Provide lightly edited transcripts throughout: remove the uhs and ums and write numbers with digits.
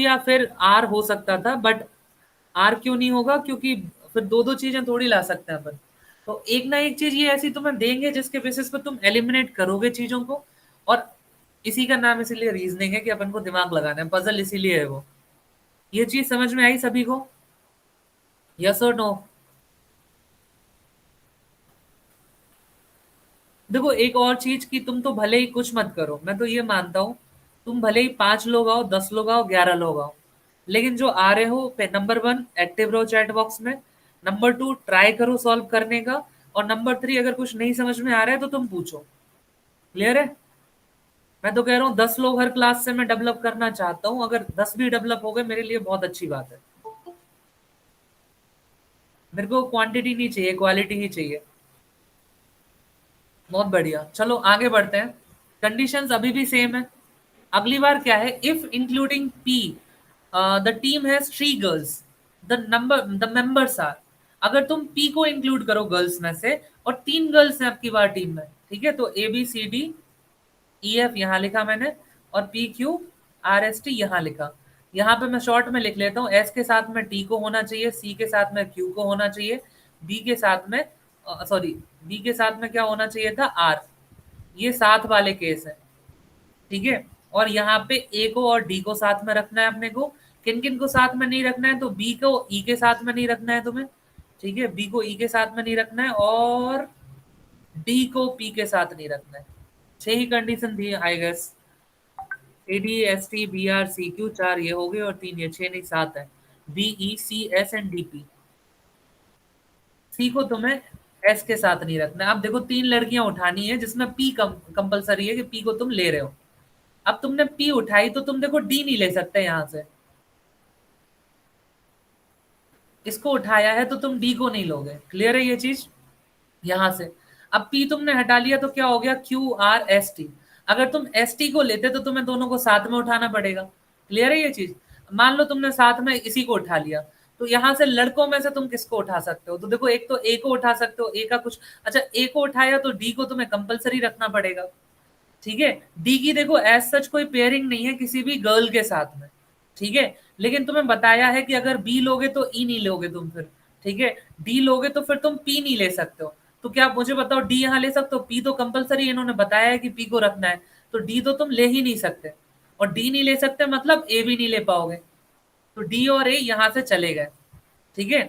या फिर आर हो सकता था, बट आर क्यों नहीं होगा, क्योंकि फिर दो दो चीजें थोड़ी ला सकते हैं अपन। तो एक ना एक चीज ये ऐसी तुम्हें देंगे जिसके बेसिस पे तुम एलिमिनेट करोगे चीजों को। और इसी का नाम इसीलिए रीजनिंग है कि अपन को दिमाग लगाना है, पजल इसीलिए है वो। ये चीज समझ में आई सभी को? यस और नो? देखो एक और चीज कि तुम तो भले ही कुछ मत करो, मैं तो ये मानता हूँ, तुम भले ही 5 लोग आओ, 10 लोग आओ, 11 लोग आओ, लेकिन जो आ रहे हो पे नंबर 1 एक्टिव रहो चैट बॉक्स में, नंबर 2 ट्राई करो सॉल्व करने का, और नंबर 3 अगर कुछ नहीं समझ में आ रहा है तो तुम पूछो। क्लियर है? मैं तो कह रहा हूँ 10 लोग हर क्लास से मैं डेवलप करना चाहता हूँ, अगर 10 भी डेवलप हो गए मेरे लिए बहुत अच्छी बात है। मेरे को क्वांटिटी नहीं चाहिए, क्वालिटी ही चाहिए। बहुत बढ़िया, चलो आगे बढ़ते हैं। कंडीशंस अभी भी सेम है। अगली बार क्या है, if including P the team has 3 girls, the members are. अगर तुम पी को इंक्लूड करो गर्ल्स में से, और 3 गर्ल्स हैं आपकी बार टीम में, ठीक है, तो A B C D E F यहां लिखा मैंने, और P Q R S T यहां लिखा। यहाँ पे मैं शॉर्ट में लिख लेता हूँ, एस के साथ में टी को होना चाहिए, सी के साथ में क्यू को होना चाहिए, बी के साथ में सॉरी बी के साथ में क्या होना चाहिए था, आर। ये साथ वाले केस है, ठीक है। और यहाँ पे ए को और डी को साथ में रखना है अपने को। किन किन को साथ में नहीं रखना है, तो बी को ई के साथ में नहीं रखना है तुम्हें, ठीक है, बी को ई के साथ में नहीं रखना है, और डी को पी के साथ नहीं रखना है। 6 ही कंडीशन थी I guess. A D S T B R C Q 4 ये हो गए, और 3 ये, 6 नहीं 7 है। B E C S and D P. C को तुम्हें एस के साथ नहीं रखना है। अब देखो 3 लड़कियां उठानी है जिसमें पी कंपलसरी है कि पी को तुम ले रहे हो। अब तुमने पी उठाई तो तुम देखो डी नहीं ले सकते यहां से, इसको उठाया है तो तुम डी को नहीं लोगे। क्लियर है ये चीज? यहां से अब पी तुमने हटा लिया तो क्या हो गया, क्यू आर एस टी। अगर तुम एस टी को लेते तो तुम्हें दोनों को साथ में उठाना पड़ेगा। क्लियर है ये चीज? मान लो तुमने साथ में इसी को उठा लिया, तो यहां से लड़कों में से तुम किसको उठा सकते हो, तो देखो एक तो ए को उठा सकते हो, ए का कुछ, अच्छा ए को उठाया तो डी को तुम्हें कंपलसरी रखना पड़ेगा, ठीक है। डी की देखो एज सच कोई पेयरिंग नहीं है किसी भी गर्ल के साथ में, ठीक है, लेकिन तुम्हें बताया है कि अगर बी लोगे तो ई नहीं लोगे तुम फिर, ठीक है। डी लोगे तो फिर तुम पी नहीं ले सकते हो। तो क्या आप मुझे बताओ, डी यहां ले सकते हो? पी तो कंपलसरी इन्होंने बताया है कि पी को रखना है, तो डी तो तुम ले ही नहीं सकते, और डी नहीं ले सकते मतलब ए भी नहीं ले पाओगे, तो डी और ए यहां से चले गए, ठीक है।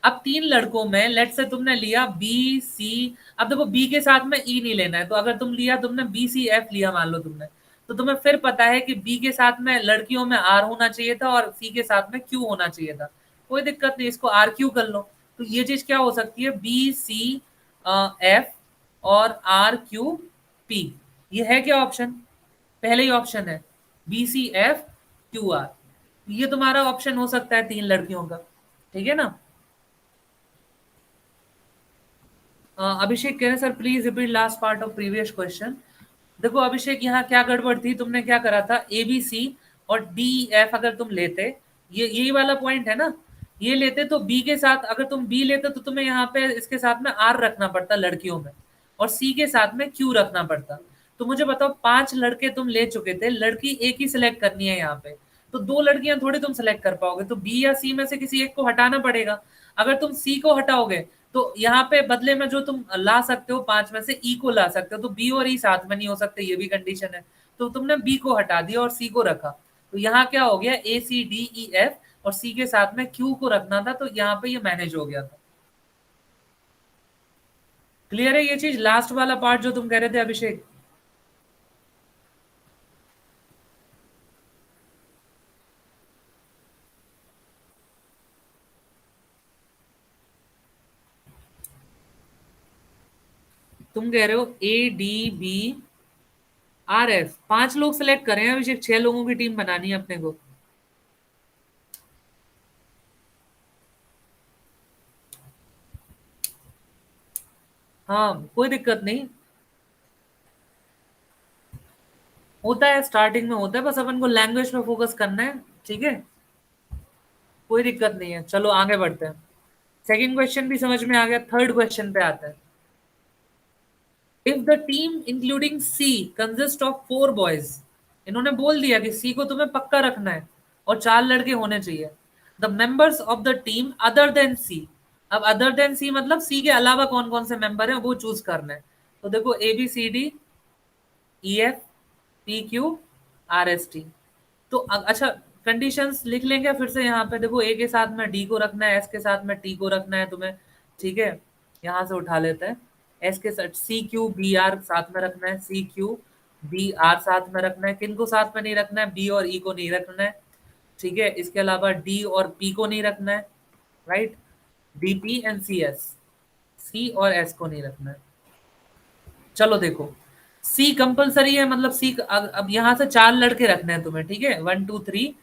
अब 3 लड़कों में लेट से तुमने लिया बी सी, अब देखो बी के साथ में ई नहीं लेना है, तो अगर तुम लिया तुमने बी सी एफ लिया मान लो तुमने, तो तुम्हें फिर पता है कि बी के साथ में लड़कियों में आर होना चाहिए था और सी के साथ में क्यू होना चाहिए था। कोई दिक्कत नहीं, इसको आर क्यू कर लो। तो ये चीज क्या हो सकती है, बी सी एफ और आर क्यू पी। ये है क्या ऑप्शन? पहले ही ऑप्शन है B C F Q R. ये तुम्हारा ऑप्शन हो सकता है 3 लड़कियों का, ठीक है ना। अभिषेक कह रहे हैं sir please repeat last part of previous question. देखो अभिषेक यहाँ क्या गड़बड़ थी, तुमने क्या करा था, ए बी सी और डी एफ अगर तुम लेते, ये यही वाला पॉइंट है ना, ये लेते तो बी के साथ, अगर तुम बी लेते तो तुम्हें यहाँ पे इसके साथ में आर रखना पड़ता लड़कियों में, और सी के साथ में क्यू रखना पड़ता। तो मुझे बताओ 5 लड़के तुम ले चुके थे, लड़की एक ही सिलेक्ट करनी है यहाँ पे, तो 2 लड़कियां थोड़ी तुम सेलेक्ट कर पाओगे, तो बी या सी में से किसी एक को हटाना पड़ेगा। अगर तुम सी को हटाओगे तो यहाँ पे बदले में जो तुम ला सकते हो 5 में से ई को ला सकते हो, तो बी और ई साथ में नहीं हो सकते, ये भी कंडीशन है। तो तुमने बी को हटा दिया और सी को रखा, तो यहाँ क्या हो गया, ए सी डी ई एफ और सी के साथ में क्यू को रखना था, तो यहाँ पे ये मैनेज हो गया था। क्लियर है ये चीज? लास्ट वाला पार्ट जो तुम कह रहे थे अभिषेक। तुम कह रहे हो A D B R F, 5 लोग सेलेक्ट करें हैं अभिषेक, 6 लोगों की टीम बनानी है अपने को। हाँ कोई दिक्कत नहीं, होता है स्टार्टिंग में होता है, बस अपन को लैंग्वेज पे फोकस करना है, ठीक है। कोई दिक्कत नहीं है, चलो आगे बढ़ते हैं। सेकंड क्वेश्चन भी समझ में आ गया, थर्ड क्वेश्चन पे आते हैं। If the team including C consist of 4 boys, इन्होंने बोल दिया कि सी को तुम्हें पक्का रखना है, और 4 लड़के होने चाहिए। The members of the team other than C. अब अदर देन सी मतलब सी के अलावा कौन कौन से मेंबर हैं वो चूज करना है। तो देखो A B C D E F P Q R S T. तो अच्छा, कंडीशंस लिख लेंगे फिर से। यहाँ पे देखो ए के साथ में डी को रखना है, एस के साथ में टी को रखना है तुम्हें, ठीक है। यहाँ से उठा लेते हैं। एस के साथ सी क्यू बी आर साथ में रखना है, सी क्यू बी आर साथ में रखना है। किन को साथ में नहीं रखना है? बी और ई को नहीं रखना है, ठीक है। इसके अलावा डी और पी को नहीं रखना है, right. D P and C S, C और एस को नहीं रखना है। चलो देखो, सी कंपलसरी है, मतलब सी अब यहां से 4 लड़के रखने हैं तुम्हें, ठीक है। 1 2 3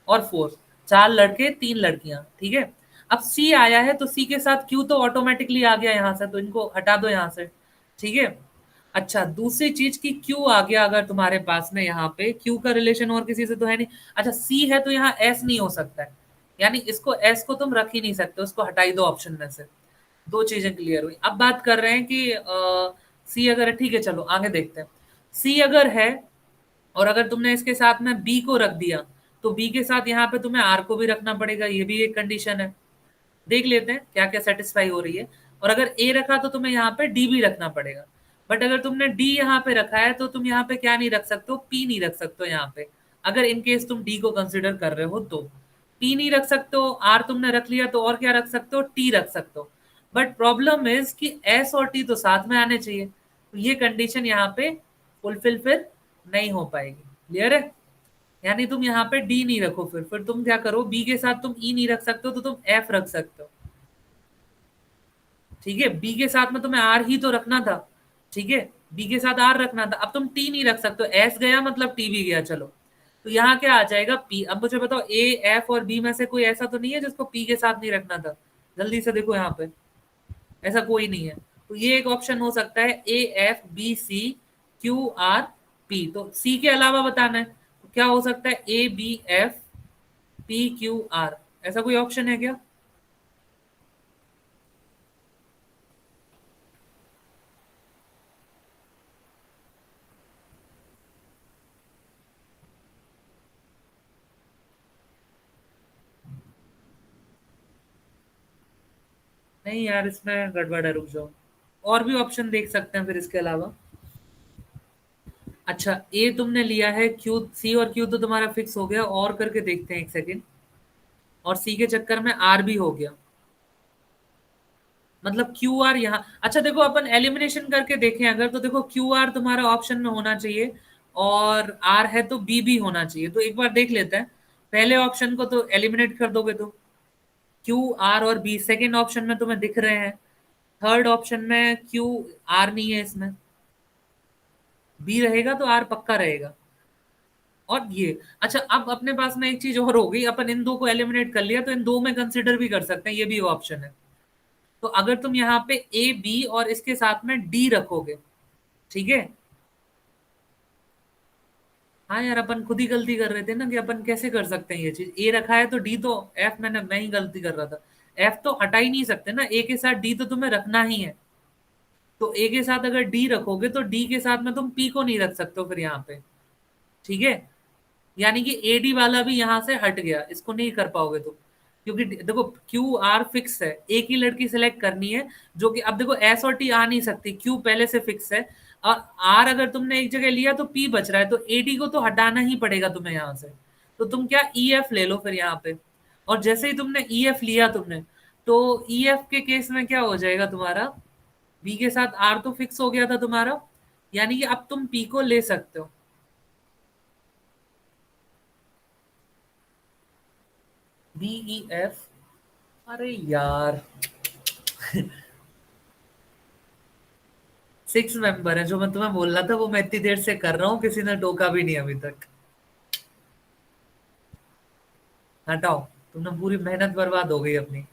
और 4, 4 लड़के 3 लड़कियां, ठीक है। अब सी आया है तो सी के साथ क्यू तो ऑटोमेटिकली आ गया यहाँ से, तो इनको हटा दो यहाँ से, ठीक है। अच्छा, दूसरी चीज की क्यू आ गया अगर तुम्हारे पास में, यहाँ पे क्यू का रिलेशन और किसी से तो है नहीं। अच्छा, सी है तो यहाँ एस नहीं हो सकता है, यानी इसको एस को तुम रख ही नहीं सकते, उसको हटाई दो ऑप्शन में से। दो चीजें क्लियर हुई। अब बात कर रहे हैं कि सी अगर है, ठीक है, चलो आगे देखते हैं। सी अगर है और अगर तुमने इसके साथ में बी को रख दिया, तो बी के साथ यहाँ पे तुम्हें आर को भी रखना पड़ेगा, ये भी एक कंडीशन है। देख लेते हैं क्या क्या सेटिस्फाई हो रही है। और अगर ए रखा तो तुम्हें यहाँ पे डी भी रखना पड़ेगा। बट अगर तुमने डी यहाँ पे रखा है तो तुम यहाँ पे क्या नहीं रख सकते हो? पी नहीं रख सकते हो यहाँ पे। अगर इनकेस तुम डी को कंसिडर कर रहे हो तो पी नहीं रख सकते हो। आर तुमने रख लिया तो और क्या रख सकते हो? टी रख सकते हो। बट प्रॉब्लम इज कि एस और टी तो साथ में आने चाहिए, तो ये कंडीशन यहाँ पे फुलफिल फिर नहीं हो पाएगी। क्लियर है? यानी तुम यहाँ पे डी नहीं रखो, फिर तुम क्या करो? बी के साथ तुम ई नहीं रख सकते हो तो तुम एफ रख सकते हो, ठीक है। बी के साथ में तुम्हें आर ही तो रखना था, ठीक है। बी के साथ आर रखना था। अब तुम टी नहीं रख सकते, एस गया मतलब टी भी गया, चलो। तो यहाँ क्या आ जाएगा? पी। अब मुझे बताओ, ए एफ और बी में से कोई ऐसा तो नहीं है जिसको पी के साथ नहीं रखना था? जल्दी से देखो यहाँ पे, ऐसा कोई नहीं है। तो ये एक ऑप्शन हो सकता है, A F B C Q R P. तो सी के अलावा बताना है, तो क्या हो सकता है? A B F P Q R, ऐसा कोई ऑप्शन है क्या? नहीं यार, इसमें गड़बड़ है, रुक जाओ। और भी ऑप्शन देख सकते हैं फिर इसके अलावा। अच्छा, ए तुमने लिया है, क्यू सी और क्यू तो तुम्हारा फिक्स हो गया, और करके देखते हैं एक सेकेंड। और सी के चक्कर में आर भी हो गया, मतलब क्यू आर यहाँ। अच्छा देखो, अपन एलिमिनेशन करके देखें अगर, तो देखो क्यू आर तुम्हारा ऑप्शन में होना चाहिए, और आर है तो बी भी होना चाहिए। तो एक बार देख लेते हैं। पहले ऑप्शन को तो एलिमिनेट कर दोगे तो क्यू आर और बी सेकेंड ऑप्शन में तुम्हें दिख रहे हैं। थर्ड ऑप्शन में क्यू आर नहीं है, इसमें बी रहेगा तो आर पक्का रहेगा। और ये अच्छा, अब अपने पास में एक चीज और हो गई, अपन इन दो को एलिमिनेट कर लिया तो इन दो में कंसिडर भी कर सकते हैं, ये भी ऑप्शन है। तो अगर तुम यहाँ पे ए बी और इसके साथ में डी रखोगे, ठीक है। हाँ यार, अपन खुद ही गलती कर रहे थे ना, कि अपन कैसे कर सकते हैं ये चीज। ए रखा है तो डी तो, एफ मैं ही गलती कर रहा था। एफ तो हटा ही नहीं सकते ना, ए के साथ डी तो तुम्हें रखना ही है। तो ए के साथ अगर डी रखोगे तो डी के साथ में तुम पी को नहीं रख सकते हो फिर यहाँ पे, ठीक है। यानी कि एडी वाला भी यहां से हट गया, इसको नहीं कर पाओगे तुम। क्योंकि देखो, क्यू आर फिक्स है, एक ही लड़की सिलेक्ट करनी है, जो कि अब देखो एस और टी आ नहीं सकती, क्यू पहले से फिक्स है। और आर अगर तुमने एक जगह लिया तो पी बच रहा है, तो एडी को तो हटाना ही पड़ेगा तुम्हें यहाँ से। तो तुम क्या ई एफ ले लो फिर यहाँ पे। और जैसे ही तुमने ई एफ लिया तुमने, तो ई एफ के केस में क्या हो जाएगा तुम्हारा? बी के साथ आर तो फिक्स हो गया था तुम्हारा, यानी कि अब तुम पी को ले सकते हो। बी ई एफ, अरे यार, 6 मेंबर है, जो मैं तुम्हें बोल रहा था वो मैं इतनी देर से कर रहा हूँ, किसी ने टोका भी नहीं अभी तक। हटाओ, तुमने पूरी मेहनत बर्बाद हो गई अपनी।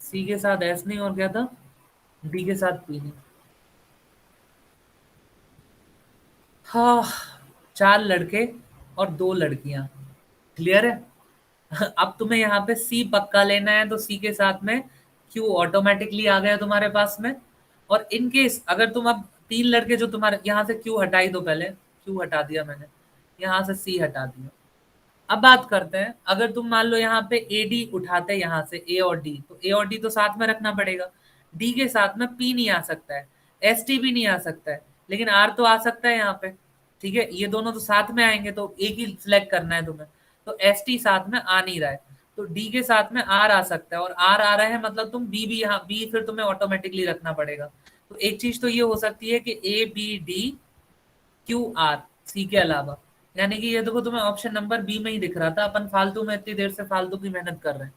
सी के साथ एस नहीं, और क्या था? डी के साथ पी नहीं। हाँ, 4 लड़के और 2 लड़कियां। क्लियर है? अब तुम्हें यहाँ पे सी पक्का लेना है, तो सी के साथ में क्यू ऑटोमेटिकली आ गया तुम्हारे पास में। और इन केस अगर तुम अब 3 लड़के जो तुम्हारे यहाँ से क्यू हटाई दो, पहले क्यू हटा दिया मैंने, यहाँ से सी हटा दिया। अब बात करते हैं, अगर तुम मान लो यहाँ पे ए डी उठाते, यहाँ से ए और डी, तो ए और डी तो साथ में रखना पड़ेगा। डी के साथ में पी नहीं आ सकता है, एस टी भी नहीं आ सकता है, लेकिन आर तो आ सकता है यहाँ पे। ठीक है, ये दोनों तो साथ में आएंगे, तो एक ही सिलेक्ट करना है तुम्हें। तो एस टी साथ में आ नहीं रहा है, तो डी के साथ में आर आ सकता है, और आर आ रहा है मतलब तुम बी भी यहाँ, बी फिर तुम्हें ऑटोमेटिकली रखना पड़ेगा। तो एक चीज तो ये हो सकती है कि A B D Q R C के अलावा। यानी कि ये देखो तुम्हें ऑप्शन नंबर बी में ही दिख रहा था, अपन फालतू में इतनी देर से फालतू की मेहनत कर रहे हैं।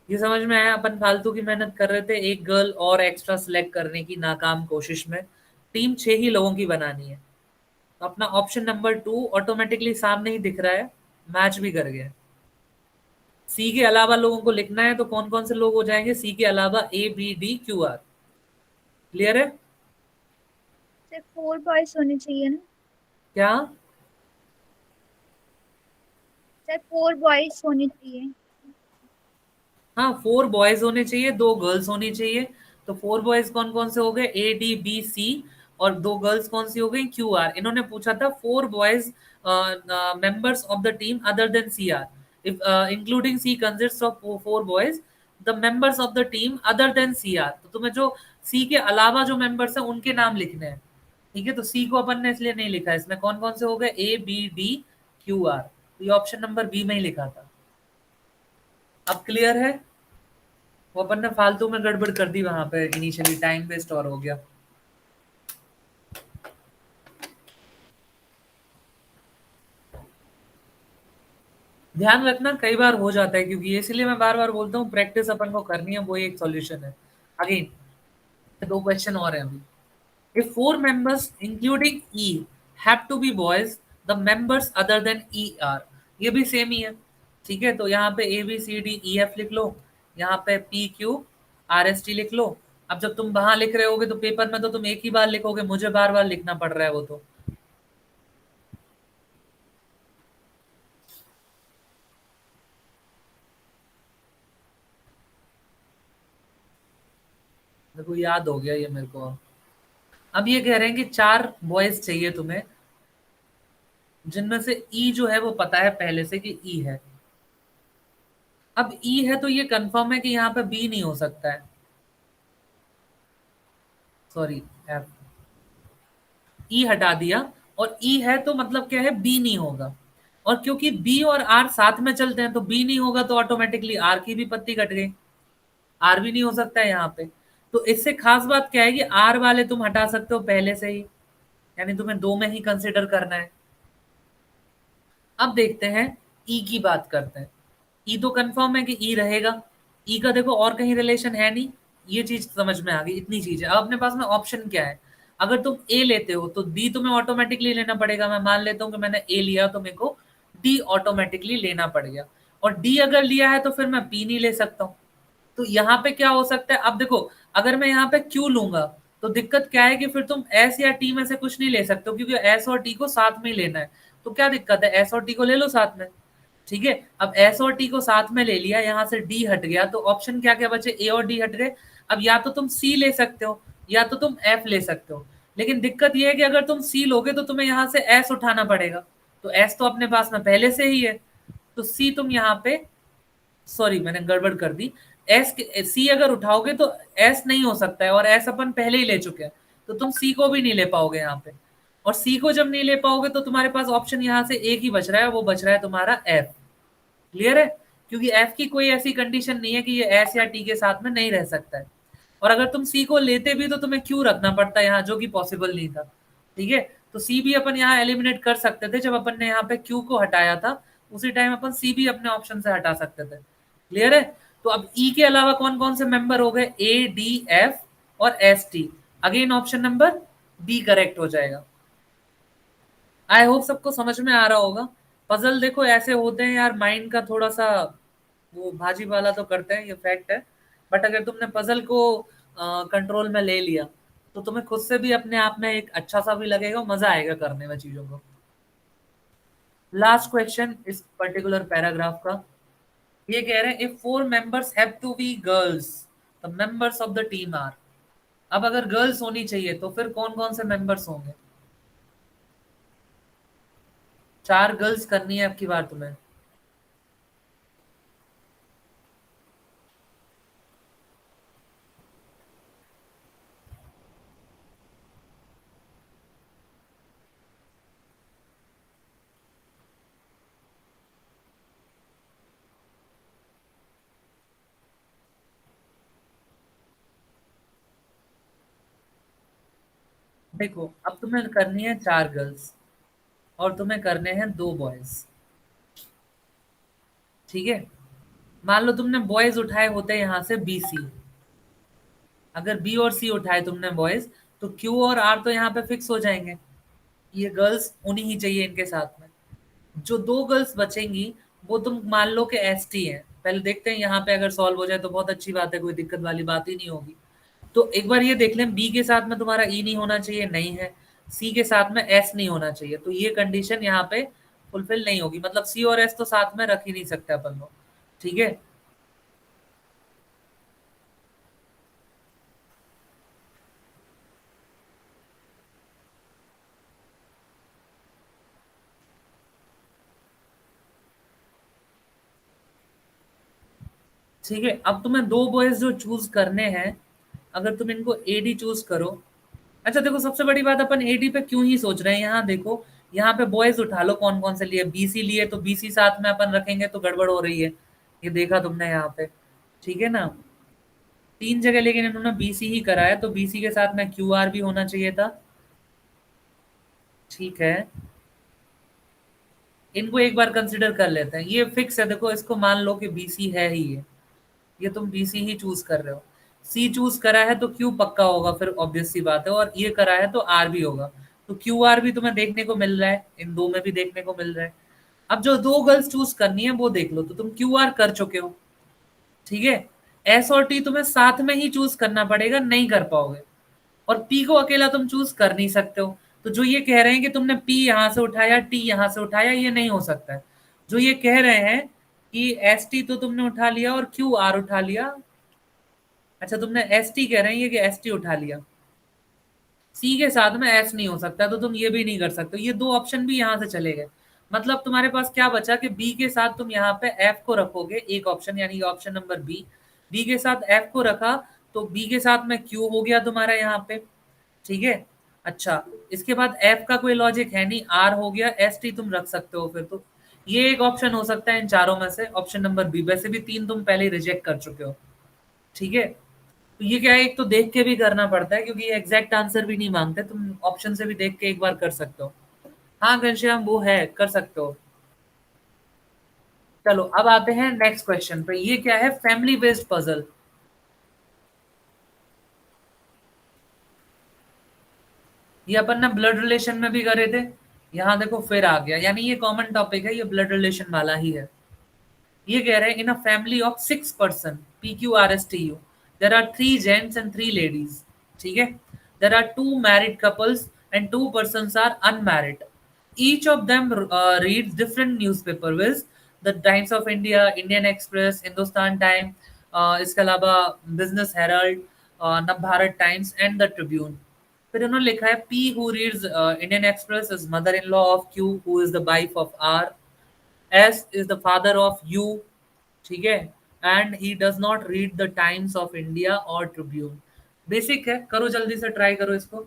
ये समझ में आया? अपन फालतू की मेहनत कर रहे थे एक गर्ल और एक्स्ट्रा सिलेक्ट करने की नाकाम कोशिश में। टीम 6 ही लोगों की बनानी है। तो अपना ऑप्शन नंबर 2 ऑटोमेटिकली सामने ही दिख रहा है, मैच भी कर गया। सी के अलावा लोगों को लिखना है, तो कौन कौन से लोग हो जाएंगे सी के अलावा? A B D Q R. Clear है? सिर्फ 4 बॉयज होने चाहिए ना? क्या? सिर्फ 4 बॉयज होने चाहिए। हाँ, 4 बॉयज होने चाहिए, 2 गर्ल्स होनी चाहिए। तो 4 बॉयज कौन कौन से हो गए? A D B C. और 2 गर्ल्स कौन सी हो गई? Q R. इन्होंने पूछा था 4 boys members of the team other than CR, if including C consists of 4 boys, the members of the team other than CR। तो तुम्हें जो C के अलावा जो मेंबर्स हैं उनके नाम लिखने हैं। ठीक है, तो C को अपन ने इसलिए नहीं लिखा है, इसमें कौन कौन से हो गए? A B D Q R. तो ये ऑप्शन नंबर बी में ही लिखा था। अब क्लियर है? वो अपन ने फालतू में गड़बड़ कर दी वहां पे, इनिशियली टाइम वेस्ट और हो गया। ध्यान रखना, कई बार हो जाता है, क्योंकि इसलिए मैं बार बार बोलता हूँ प्रैक्टिस अपन को करनी है, वो एक सॉल्यूशन है। अगेन 2 क्वेश्चन और हैं अभी। If 4 members including E have to be boys, the members other than E are। ये भी सेम ही है। ठीक है, तो यहाँ पे A B C D E F लिख लो, यहाँ पे P Q R S T लिख लो। अब जब तुम वहां लिख रहे होगे तो पेपर में तो तुम एक ही बार लिखोगे, मुझे बार बार लिखना पड़ रहा है वो तो। देखो याद हो गया ये मेरे को। अब ये कह रहे हैं कि 4 बॉयज चाहिए तुम्हें, जिनमें से ई जो है वो पता है पहले से कि ई है। अब ई है तो ये कंफर्म है कि यहाँ पे बी नहीं हो सकता है, सॉरी एफ। ई हटा दिया, और ई है तो मतलब क्या है? बी नहीं होगा। और क्योंकि बी और आर साथ में चलते हैं, तो बी नहीं होगा तो ऑटोमेटिकली आर की भी पत्ती कट गई। आर भी नहीं हो सकता है यहाँ पे। तो इससे खास बात क्या है कि आर वाले तुम हटा सकते हो पहले से ही, यानी तुम्हें 2 में ही कंसिडर करना है। अब देखते हैं, ई की बात करते हैं। ई तो कंफर्म है कि ई रहेगा। ई का देखो और कहीं रिलेशन है नहीं, ये चीज समझ में आ गई, इतनी चीज है। अब अपने पास में ऑप्शन क्या है? अगर तुम ए लेते हो तो डी तुम्हें ऑटोमेटिकली लेना पड़ेगा। मैं मान लेता हूँ कि मैंने ए लिया, तो मेरे को डी ऑटोमेटिकली लेना पड़ गया। और डी अगर लिया है तो फिर मैं पी नहीं ले सकता हूँ। तो यहाँ पे क्या हो सकता है? अब देखो, अगर मैं यहाँ पे क्यू लूंगा, तो दिक्कत क्या है कि फिर तुम एस या टी में से कुछ नहीं ले सकते हो, क्योंकि एस और टी को साथ में ही लेना है। तो क्या दिक्कत है? एस और टी को ले लो साथ में। ठीक है, अब एस और टी को साथ में ले लिया, यहाँ से डी हट गया, तो ऑप्शन क्या क्या बचे? ए और डी हट गए। अब या तो तुम सी ले सकते हो, या तो तुम एफ ले सकते हो। लेकिन दिक्कत यह है कि अगर तुम सी लोगे तो तुम्हें यहाँ से एस उठाना पड़ेगा। तो एस तो अपने पास में पहले से ही है, तो सी तुम यहाँ पे, सॉरी मैंने गड़बड़ कर दी। एस सी अगर उठाओगे तो एस नहीं हो सकता है, और एस अपन पहले ही ले चुके हैं, तो तुम सी को भी नहीं ले पाओगे यहाँ पे। और सी को जब नहीं ले पाओगे तो तुम्हारे पास ऑप्शन यहाँ से एक ही बच रहा है, वो बच रहा है तुम्हारा एफ। क्लियर है? क्योंकि एफ की कोई ऐसी कंडीशन नहीं है कि ये एस या टी के साथ में नहीं रह सकता है। और अगर तुम सी को लेते भी तो तुम्हें क्यू रखना पड़ता है यहाँ, जो कि पॉसिबल नहीं था। ठीक है, तो सी भी अपन यहाँ एलिमिनेट कर सकते थे, जब अपन ने यहाँ पे क्यू को हटाया था उसी टाइम अपन सी भी अपने ऑप्शन से हटा सकते थे। क्लियर है? तो अब ई के अलावा कौन कौन से मेंबर हो गए? ए डी एफ और S T. Again option number B correct हो जाएगा। आई होप सबको समझ में आ रहा होगा। पजल देखो ऐसे होते हैं यार, माइंड का थोड़ा सा वो भाजी वाला तो करते हैं, ये फैक्ट है। बट अगर तुमने पजल को कंट्रोल में ले लिया तो तुम्हें खुद से भी अपने आप में एक अच्छा सा भी लगेगा, मजा आएगा करने में चीजों को। लास्ट क्वेश्चन इस पर्टिकुलर पैराग्राफ का, ये कह रहे हैं if four members have to be girls the members of the team are. अब अगर गर्ल्स होनी चाहिए तो फिर कौन कौन से मेंबर्स होंगे? 4 गर्ल्स करनी है अब की बार तुम्हें। देखो अब तुम्हें करनी है 4 गर्ल्स और तुम्हें करने हैं 2 बॉयज। ठीक है, मान लो तुमने बॉयज उठाए होते यहाँ से BC। अगर बी और सी उठाए तुमने बॉयज, तो क्यू और आर तो यहाँ पे फिक्स हो जाएंगे, ये गर्ल्स होनी ही चाहिए इनके साथ में। जो 2 गर्ल्स बचेंगी वो तुम मान लो कि ST है। पहले देखते हैं यहाँ पे, अगर सॉल्व हो जाए तो बहुत अच्छी बात है, कोई दिक्कत वाली बात ही नहीं होगी। तो एक बार ये देख लें, बी के साथ में तुम्हारा ई नहीं होना चाहिए, नहीं है। सी के साथ में एस नहीं होना चाहिए, तो ये कंडीशन यहाँ पे फुलफिल नहीं होगी, मतलब सी और एस तो साथ में रख ही नहीं सकते अपन लोग। ठीक है, ठीक है। अब तुम्हें 2 बॉयज जो चूज करने हैं, अगर तुम इनको एडी चूज करो। अच्छा देखो, सबसे बड़ी बात, अपन एडी पे क्यों ही सोच रहे हैं, यहाँ देखो, यहाँ पे बॉयज उठा लो कौन कौन से लिए, BC लिए तो BC साथ में अपन रखेंगे तो गड़बड़ हो रही है, ये देखा तुमने यहाँ पे। ठीक है ना, 3 जगह लेकिन इन्होंने BC ही कराया, तो BC के साथ में QR भी होना चाहिए था। ठीक है, इनको एक बार कंसिडर कर लेते हैं, ये फिक्स है। देखो इसको मान लो कि BC है ही ये तुम BC ही चूज कर रहे हो। C चूज करा है तो Q पक्का होगा, फिर ऑब्वियस सी बात है, और ये करा है तो R भी होगा। तो QR भी तुम्हें देखने को मिल रहा है, इन दो में भी देखने को मिल रहा है। अब जो 2 गर्ल्स चूज करनी है वो देख लो, तो तुम QR कर चुके हो। ठीक है, S और T तुम्हें साथ में ही चूज करना पड़ेगा, नहीं कर पाओगे। और P को अकेला तुम चूज कर नहीं सकते हो। तो जो ये कह रहे हैं कि तुमने P यहां से उठाया, T यहां से उठाया, ये नहीं हो सकता है। जो ये कह रहे हैं कि ST तो तुमने उठा लिया और QR उठा लिया। अच्छा, तुमने ST कह रहे हैं ये कि ST उठा लिया, C के साथ में S नहीं हो सकता, तो तुम ये भी नहीं कर सकते, ये 2 ऑप्शन भी यहां से चले गए। मतलब तुम्हारे पास क्या बचा कि B के साथ तुम यहाँ पे F को रखोगे, एक ऑप्शन, यानी ऑप्शन नंबर B के साथ F को रखा, तो B के साथ में Q हो गया तुम्हारा यहाँ पे। ठीक है, अच्छा, इसके बाद F का कोई लॉजिक है नहीं, R हो गया, ST तुम रख सकते हो फिर तो। ये एक ऑप्शन हो सकता है इन चारों में से, ऑप्शन नंबर B। वैसे भी 3 तुम पहले ही रिजेक्ट कर चुके हो। ठीक है, तो ये क्या है, एक तो देख के भी करना पड़ता है, क्योंकि ये एग्जैक्ट आंसर भी नहीं मांगते, तुम ऑप्शन से भी देख के एक बार कर सकते हो। हाँ घनश्याम, वो है, कर सकते हो। चलो अब आते हैं नेक्स्ट क्वेश्चन पे, ये क्या है, फैमिली बेस्ड पजल। ये अपन ने ब्लड रिलेशन में भी करे थे, यहाँ देखो फिर आ गया, यानी ये कॉमन टॉपिक है, ये ब्लड रिलेशन वाला ही है। ये कह रहे हैं in a family of 6 person, PQRSTU, there are 3 gents and 3 ladies. ठीक है, there are 2 married couples and 2 person are unmarried. Each of them reads different newspaper viz the Times of India, Indian Express, Hindustan time, इसके अलावा Business Herald, Navbharat Times and the Tribune. फिर उन्होंने लिखा है P who reads Indian Express is mother-in-law of Q who is the wife of R. S is the father of U, ठीक है, and he does not read the Times of India और Tribune. Basic है, करो जल्दी से try करो इसको,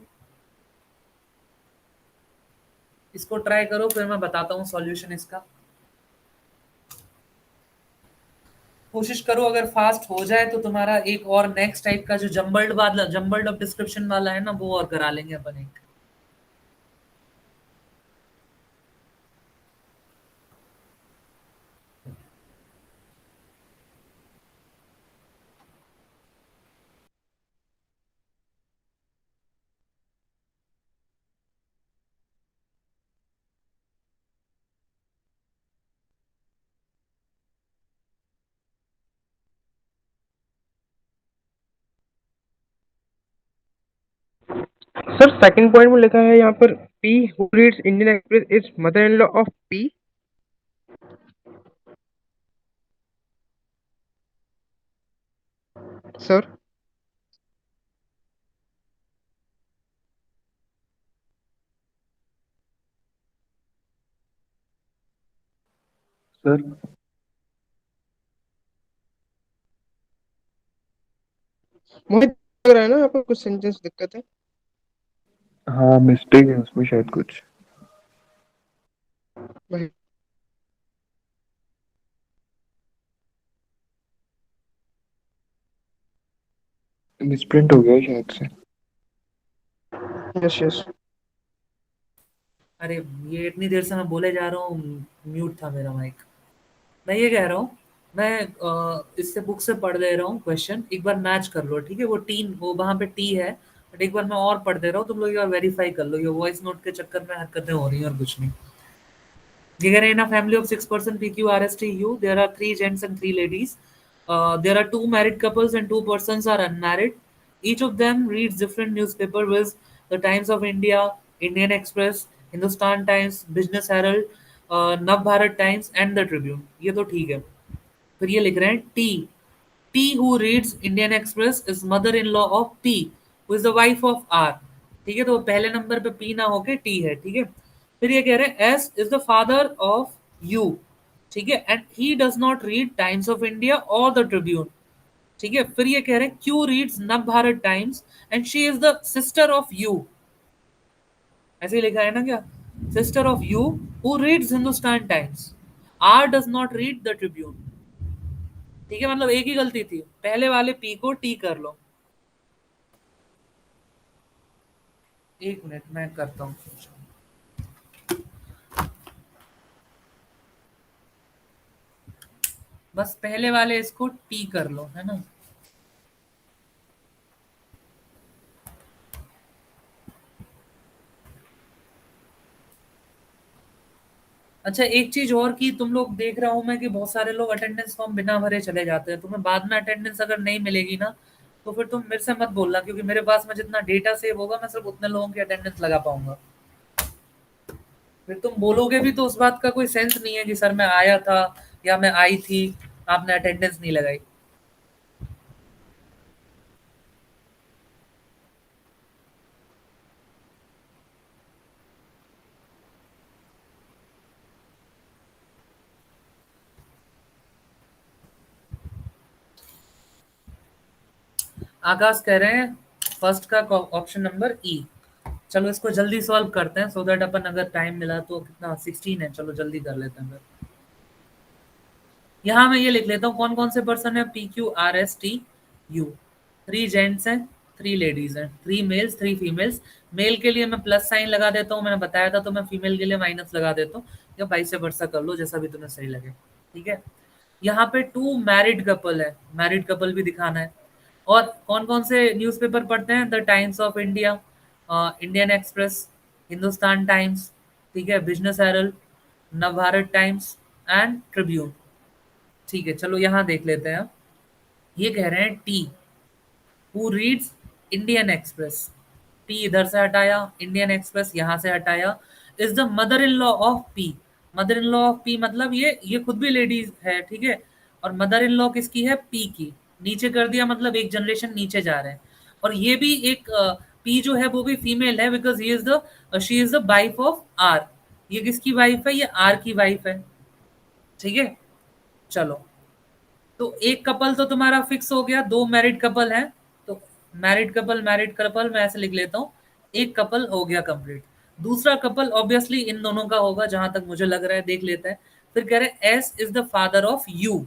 इसको ट्राई करो, फिर मैं बताता हूँ सॉल्यूशन इसका। कोशिश करो, अगर फास्ट हो जाए तो तुम्हारा एक और नेक्स्ट टाइप का जो जम्बल्ड वाला, जम्बल्ड ऑफ डिस्क्रिप्शन वाला है ना, वो और करा लेंगे अपन एक। सर सेकंड पॉइंट में लिखा है यहाँ पर P who reads Indian Express is mother in law of P. Sir sir मुझे लग रहा है ना यहाँ पर कुछ सेंटेंस दिक्कत है। हाँ, मिस्टेक है उसमें शायद कुछ। वही। मिसप्रिंट हो गया है शायद से। Yes yes. अरे ये इतनी देर से मैं बोले जा रहा हूँ, म्यूट था मेरा माइक। मैं ये कह रहा हूँ, मैं इससे बुक से पढ़ ले रहा हूँ क्वेश्चन, एक बार मैच कर लो, ठीक है? वो टी, वो वहां पे टी है, बट एक बार मैं और पढ़ दे रहा हूँ, तुम लोग एक बार वेरीफाई कर लो, ये वॉइस नोट के चक्कर में हरकतें हो रही हैं और कुछ नहीं। Given in a family of 6% PQRSTU, there are three gents and three ladies. There are two married couples and two persons are unmarried. Each of them reads different newspaper with the Times of India, Indian Express, Hindustan Times, Business Herald, Nav Bharat Times and the Tribune. ये तो ठीक है। फिर ये लिख रहे हैं T, T who reads Indian Express is mother in law of P who is the wife of R. ठीक है, तो पहले नंबर पे पी ना होके टी है, ठीक है। फिर ये कह रहे हैं S is the father of U, ठीक है, and he does not read Times of India और द ट्रिब्यून, ठीक है। फिर ये कह रहे हैं Q reads Nav Bharat Times and she is the sister of U, ऐसे ही लिखा है ना क्या, sister of U who reads Hindustan Times, R does not read the Tribune. ठीक है, मतलब एक ही गलती थी, पहले वाले पी को टी कर लो। एक मिनट मैं करता हूँ, बस पहले वाले इसको टी कर लो, है ना। अच्छा, एक चीज और की तुम लोग देख रहा हूं मैं कि बहुत सारे लोग अटेंडेंस फॉर्म बिना भरे चले जाते हैं। तुम्हें बाद में अटेंडेंस अगर नहीं मिलेगी ना, तो फिर तुम मेरे से मत बोलना, क्योंकि मेरे पास में जितना डेटा सेव होगा मैं सिर्फ उतने लोगों की अटेंडेंस लगा पाऊंगा। फिर तुम बोलोगे भी तो उस बात का कोई सेंस नहीं है कि सर मैं आया था या मैं आई थी, आपने अटेंडेंस नहीं लगाई। आकाश कह रहे हैं फर्स्ट का ऑप्शन नंबर ई। चलो इसको जल्दी सॉल्व करते हैं, सो दैट अपन अगर टाइम मिला तो, कितना 16 है, चलो जल्दी कर लेते हैं फिर। यहाँ मैं ये लिख लेता हूँ कौन कौन से पर्सन है, P Q R S T U. Three gents हैं, थ्री लेडीज हैं, three males three females. Male के लिए मैं प्लस साइन लगा देता हूँ, मैंने बताया था, तो मैं फीमेल के लिए माइनस लगा देता हूँ, या वाइस वर्सा कर लो, जैसा भी तुम्हें सही लगे, ठीक है। यहाँ पे टू मैरिड कपल है, मैरिड कपल भी दिखाना है। और कौन कौन से न्यूज़पेपर पढ़ते हैं, the Times of India, Indian Express, Hindustan Times, ठीक है, Business Herald, Navbharat Times and Tribune. ठीक है, चलो यहाँ देख लेते हैं। ये कह रहे हैं T who reads Indian express, T इधर से हटाया, इंडियन एक्सप्रेस यहाँ से हटाया, is the mother in law of P. Mother in law of P मतलब ये खुद भी लेडीज है, ठीक है, और मदर इन लॉ किसकी है, पी की। नीचे कर दिया मतलब एक जनरेशन नीचे जा रहे हैं। और ये भी एक पी जो है वो भी फीमेल है, because he is the she is the wife of R. ये किसकी वाइफ है, ये आर की वाइफ है, ठीक है। चलो, तो एक कपल तो तुम्हारा फिक्स हो गया, दो मैरिड कपल हैं, तो मैरिड कपल मैं ऐसे लिख लेता हूँ, एक कपल हो गया कंप्लीट। दूसरा कपल ऑब्वियसली इन दोनों का होगा, जहां तक मुझे लग रहा है, देख लेते हैं। फिर कह रहे हैं S is the father of U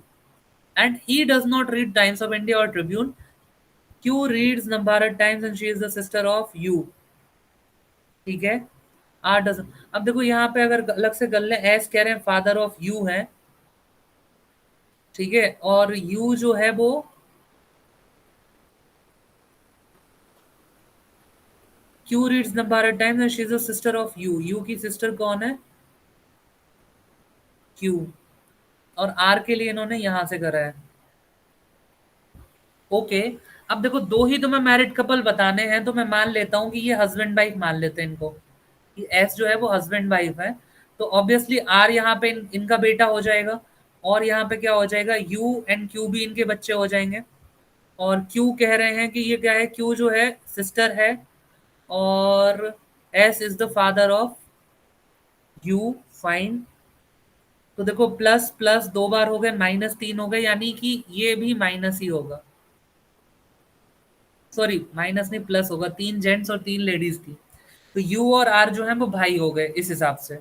and he does not read Times of India और Tribune, Q reads Navbharat Times and she is the sister of U, ठीक है। आर डज, अब देखो यहाँ पे अगर अलग से कर ले, एस कह रहे हैं फादर ऑफ यू है, ठीक है, और यू जो है वो Q reads number times and she is the sister of you, you की सिस्टर कौन है, क्यू। और आर के लिए इन्होंने यहां से करा है, ओके, अब देखो दो ही तुम्हें मैरिड कपल बताने हैं, तो मैं मान लेता हूँ कि ये हस्बैंड वाइफ मान लेते हैं इनको, कि एस जो है वो हस्बैंड वाइफ है। तो ऑब्वियसली आर यहाँ पे इनका बेटा हो जाएगा, और यहाँ पे क्या हो जाएगा, यू एंड क्यू भी इनके बच्चे हो जाएंगे। और क्यू कह रहे हैं कि ये क्या है, क्यू जो है सिस्टर है, और S is the father of you. Fine. तो देखो प्लस प्लस दो बार हो गए, माइनस तीन हो गए, यानी कि ये भी माइनस ही होगा। सॉरी, माइनस नहीं, प्लस होगा, तीन जेंट्स और तीन लेडीज थी। तो यू और आर जो है वो भाई हो गए इस हिसाब से।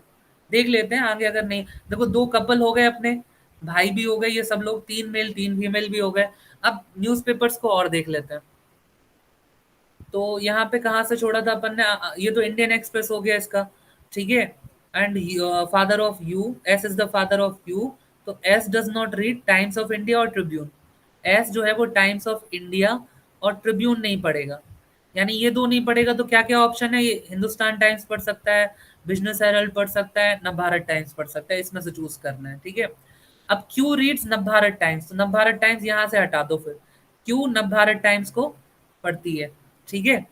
देख लेते हैं आगे, अगर नहीं, देखो दो कपल हो गए अपने, भाई भी हो गए ये सब लोग, तीन मेल तीन फीमेल भी हो गए। अब न्यूज़पेपर्स को और देख लेते हैं। तो यहाँ पे कहाँ से छोड़ा था अपन ने, ये तो इंडियन एक्सप्रेस हो गया इसका, ठीक है। And father of U, S is the father of U. तो S does not read Times of India और ट्रिब्यून। एस जो है वो टाइम्स ऑफ इंडिया और ट्रिब्यून नहीं पढ़ेगा, यानी ये दो नहीं पढ़ेगा। तो क्या क्या ऑप्शन है, ये हिंदुस्तान टाइम्स पढ़ सकता है, बिजनेस हेरल्ड पढ़ सकता है, नवभारत टाइम्स पढ़ सकता है, इसमें से चूज करना है, ठीक है। अब क्यू रीड्स नवभारत टाइम्स, तो नवभारत टाइम्स यहाँ से हटा दो, फिर क्यू नवभारत टाइम्स को पढ़ती है, ठीक है।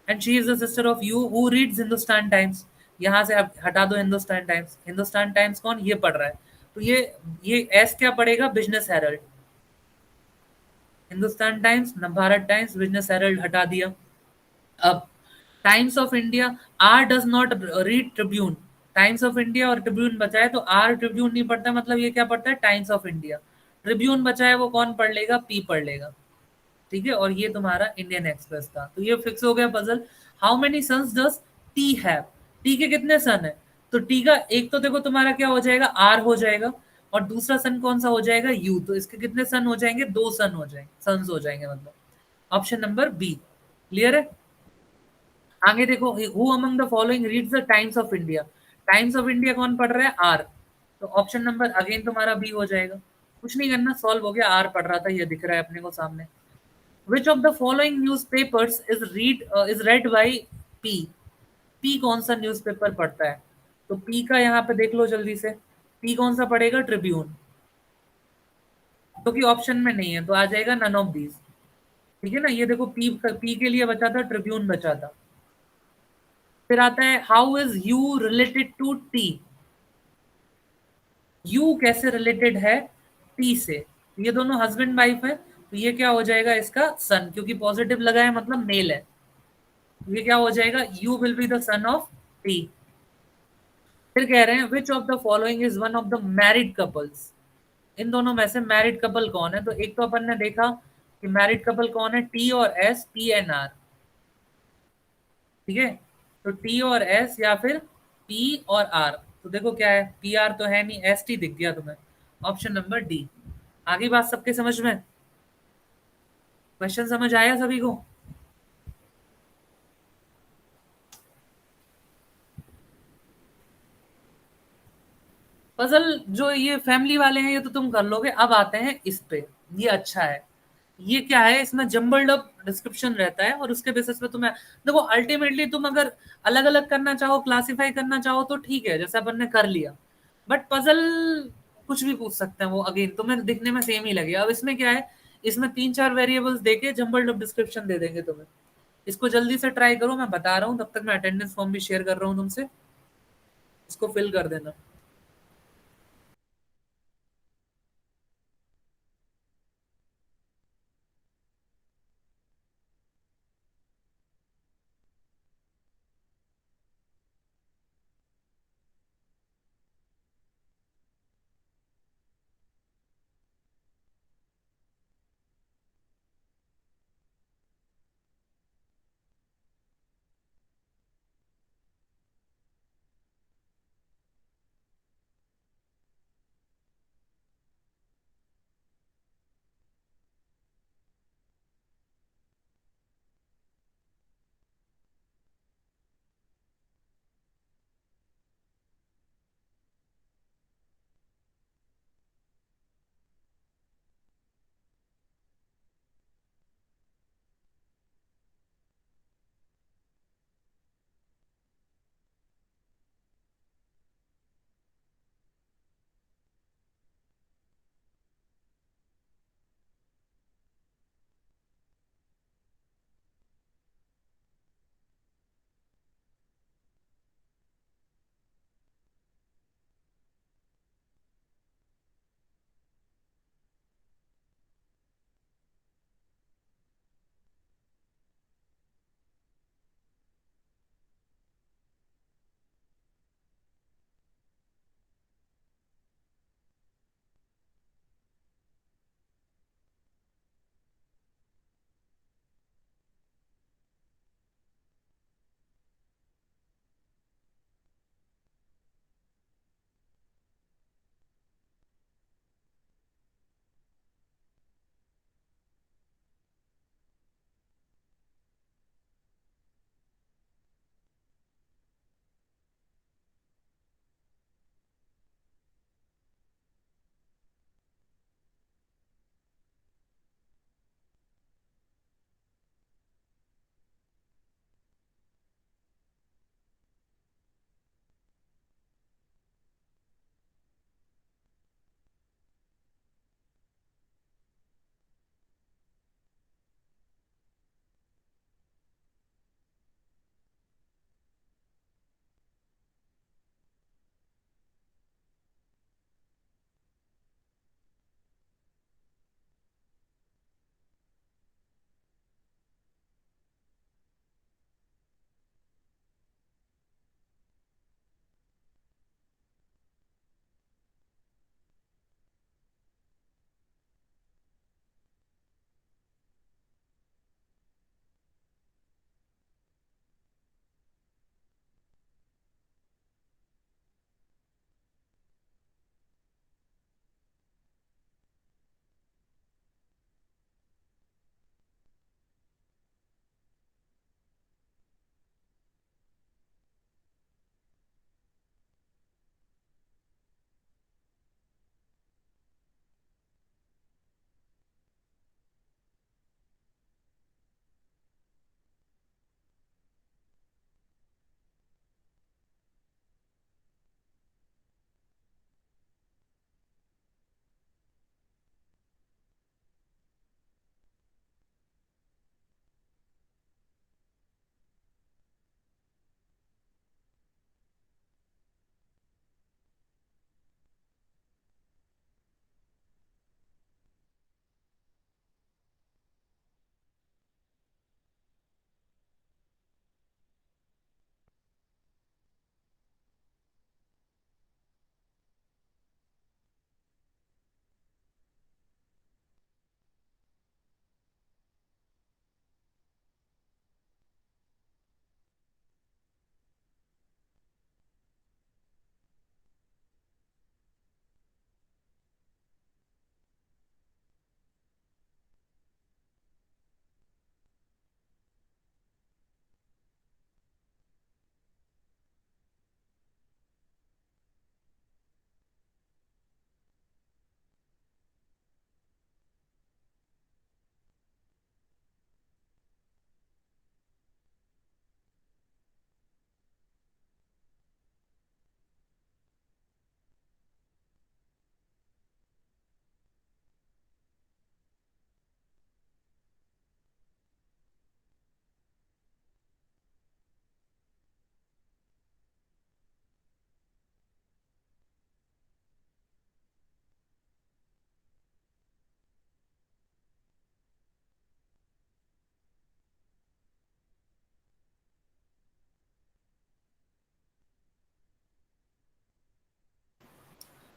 And she is the sister of U who reads Hindustan times, यहाँ से आप हटा दो हिंदुस्तान टाइम्स। हिंदुस्तान टाइम्स कौन ये पढ़ रहा है, तो ये एस क्या पढ़ेगा, Business Herald. Hindustan Times, Navbharat Times, Business Herald हटा दिया। अब Times of India, R does not read Tribune. Times of India और ट्रिब्यून बचा है, तो आर ट्रिब्यून नहीं पढ़ता, मतलब ये क्या पढ़ता है, टाइम्स ऑफ इंडिया। ट्रिब्यून बचा है, वो कौन पढ़ लेगा, पी पढ़ लेगा, ठीक है। और ये तुम्हारा इंडियन एक्सप्रेस था, तो ये फिक्स हो गया puzzle. How many sons does T have, T के कितने सन है, तो टी का एक तो देखो तुम्हारा क्या हो जाएगा, आर हो जाएगा, और दूसरा सन कौन सा हो जाएगा, यू। तो इसके कितने सन हो जाएंगे, दो सन हो जाएंगे, सन्स हो जाएंगे मतलब। ऑप्शन नंबर बी क्लियर है। आगे देखो, who among the following reads the Times of India. Times of India कौन पढ़ रहा है, आर। तो ऑप्शन नंबर अगेन तुम्हारा बी हो जाएगा। कुछ नहीं करना, सॉल्व हो गया, आर पढ़ रहा था, ये दिख रहा है अपने को सामने। Which of the following newspapers is read by P? P कौन सा न्यूज़पेपर पढ़ता है, तो P का यहाँ पे देख लो जल्दी से। P कौन सा पढ़ेगा, ट्रिब्यून, क्योंकि ऑप्शन में नहीं है, तो आ जाएगा नन ऑफ दीज, ठीक है ना। ये देखो P के लिए बचा था, ट्रिब्यून बचा था। फिर आता है how is U related to T. U कैसे रिलेटेड है टी से, ये दोनों हस्बैंड वाइफ है, तो ये क्या हो जाएगा इसका सन, क्योंकि पॉजिटिव लगा है मतलब मेल है। ये क्या हो जाएगा, U will be the son of T. फिर कह रहे हैं which of the following is one of the married couples. इन दोनों में से मैरिड कपल कौन है, तो एक तो अपन ने देखा कि मैरिड कपल कौन है, टी और एस, पी एन आर, ठीक है। तो टी और एस या फिर पी और आर। तो देखो क्या है, पी आर तो है नहीं, एस टी दिख गया तुम्हें, ऑप्शन नंबर डी। आगे बात सबके समझ में, क्वेश्चन समझ आया सभी को। पजल जो ये फैमिली वाले हैं ये तो तुम कर लोगे। अब आते हैं इस पे, ये अच्छा है। ये क्या है, इसमें जम्बल्ड अप डिस्क्रिप्शन रहता है, और उसके बेसिस पे तुम्हें देखो, अल्टीमेटली तुम अगर अलग अलग करना चाहो, क्लासिफाई करना चाहो तो ठीक है, जैसे अपन ने कर लिया। बट पजल कुछ भी पूछ सकते हैं वो, अगेन तुम्हें दिखने में सेम ही लगे। अब इसमें क्या है, इसमें तीन चार वेरिएबल्स देके जम्बल्ड अप डिस्क्रिप्शन दे देंगे तुम्हें। इसको जल्दी से ट्राई करो, मैं बता रहा हूँ, तब तक मैं अटेंडेंस फॉर्म भी शेयर कर रहा हूँ तुमसे, इसको फिल कर देना।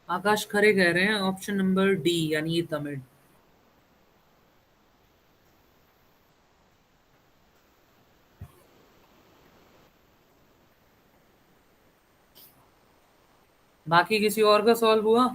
आकाश खरे कह रहे हैं ऑप्शन नंबर डी यानी ये तमिल। बाकी किसी और का सॉल्व हुआ?